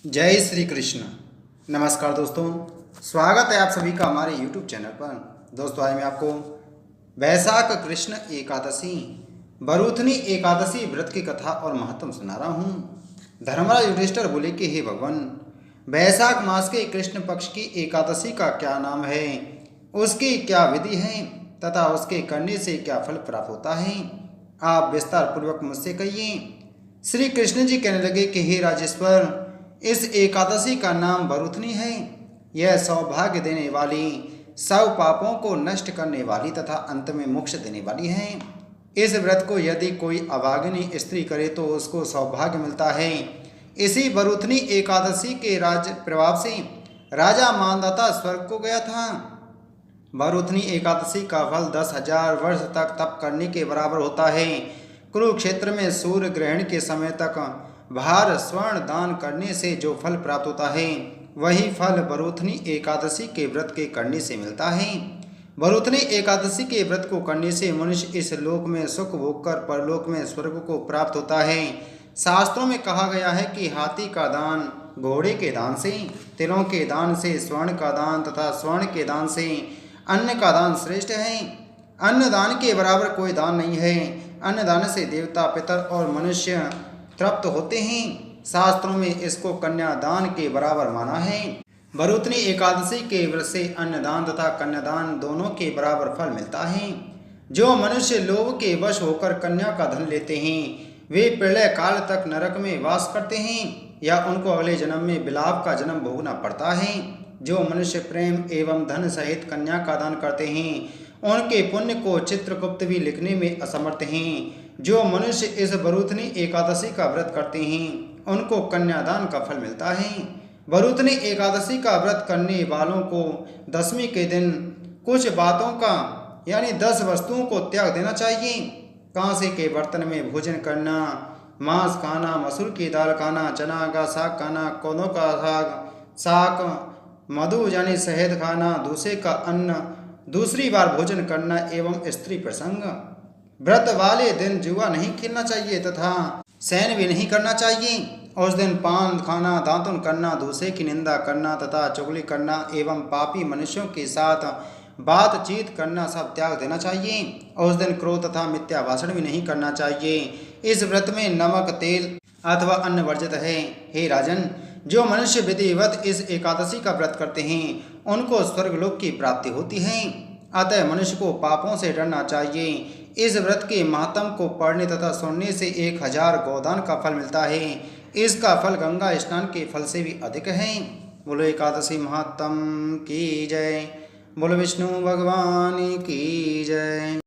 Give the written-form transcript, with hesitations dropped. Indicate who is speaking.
Speaker 1: जय श्री कृष्ण। नमस्कार दोस्तों, स्वागत है आप सभी का हमारे YouTube चैनल पर। दोस्तों आज मैं आपको वैशाख कृष्ण एकादशी बरूथनी एकादशी व्रत की कथा और महत्व सुना रहा हूँ। धर्मराज युधिष्ठिर बोले कि हे भगवान, वैशाख मास के कृष्ण पक्ष की एकादशी का क्या नाम है, उसकी क्या विधि है तथा उसके करने से क्या फल प्राप्त होता है, आप विस्तार पूर्वक मुझसे कहिए। श्री कृष्ण जी कहने लगे कि हे राजेश्वर, इस एकादशी का नाम बरूथनी है। यह सौभाग्य देने वाली, सब पापों को नष्ट करने वाली तथा अंत में मोक्ष देने वाली है। इस व्रत को यदि कोई अभागिनी स्त्री करे तो उसको सौभाग्य मिलता है। इसी बरूथनी एकादशी के राज प्रभाव से राजा मानदाता स्वर्ग को गया था। बरूथनी एकादशी का फल 10,000 वर्ष तक तप करने के बराबर होता है। कुरुक्षेत्र में सूर्य ग्रहण के समय तक भार स्वर्ण दान करने से जो फल प्राप्त होता है, वही फल बरूथनी एकादशी के व्रत के करने से मिलता है। बरूथनी एकादशी के व्रत को करने से मनुष्य इस लोक में सुख भोग कर परलोक में स्वर्ग को प्राप्त होता है। शास्त्रों में कहा गया है कि हाथी का दान घोड़े के दान से, तिलों के दान से, स्वर्ण का दान तथा स्वर्ण के दान से अन्न का दान श्रेष्ठ है। अन्न दान के बराबर कोई दान नहीं है। अन्न दान से देवता, पितर और मनुष्य तृप्त होते हैं। शास्त्रों में इसको कन्यादान के बराबर माना है। बरूथनी एकादशी के व्रत से अन्नदान तथा कन्यादान दोनों के बराबर फल मिलता है। जो मनुष्य लोभ के वश होकर कन्या का धन लेते हैं, वे प्रलय काल तक नरक में वास करते हैं या उनको अगले जन्म में बिलाप का जन्म भोगना पड़ता है। जो मनुष्य प्रेम एवं धन सहित कन्या का दान करते हैं, उनके पुण्य को चित्रगुप्त भी लिखने में असमर्थ हैं। जो मनुष्य इस बरूथनी एकादशी का व्रत करते हैं, उनको कन्यादान का फल मिलता है। बरूथनी एकादशी का व्रत करने वालों को दशमी के दिन कुछ बातों का यानी 10 वस्तुओं को त्याग देना चाहिए। कांसे के बर्तन में भोजन करना, मांस खाना, मसूर की दाल खाना, चना का साग खाना, कोदों का साग, मधु यानी शहद खाना, दूसरे का अन्न दूसरी बार भोजन करना एवं स्त्री प्रसंग। व्रत वाले दिन जुआ नहीं खेलना चाहिए तथा शयन भी नहीं करना चाहिए। उस दिन पान खाना, दातुन करना, दूसरे की निंदा करना तथा चुगली करना एवं पापी मनुष्यों के साथ बातचीत करना सब त्याग देना चाहिए। उस दिन क्रोध तथा मिथ्या भाषण भी नहीं करना चाहिए। इस व्रत में नमक, तेल अथवा अन्न वर्जित है। हे राजन, जो मनुष्य विधिवत इस एकादशी का व्रत करते हैं, उनको स्वर्गलोक की प्राप्ति होती है। अतः मनुष्य को पापों से डरना चाहिए। इस व्रत के महात्म को पढ़ने तथा सुनने से 1000 गोदान का फल मिलता है। इसका फल गंगा स्नान के फल से भी अधिक है। बोलो एकादशी महात्म की जय। बोलो विष्णु भगवान की जय।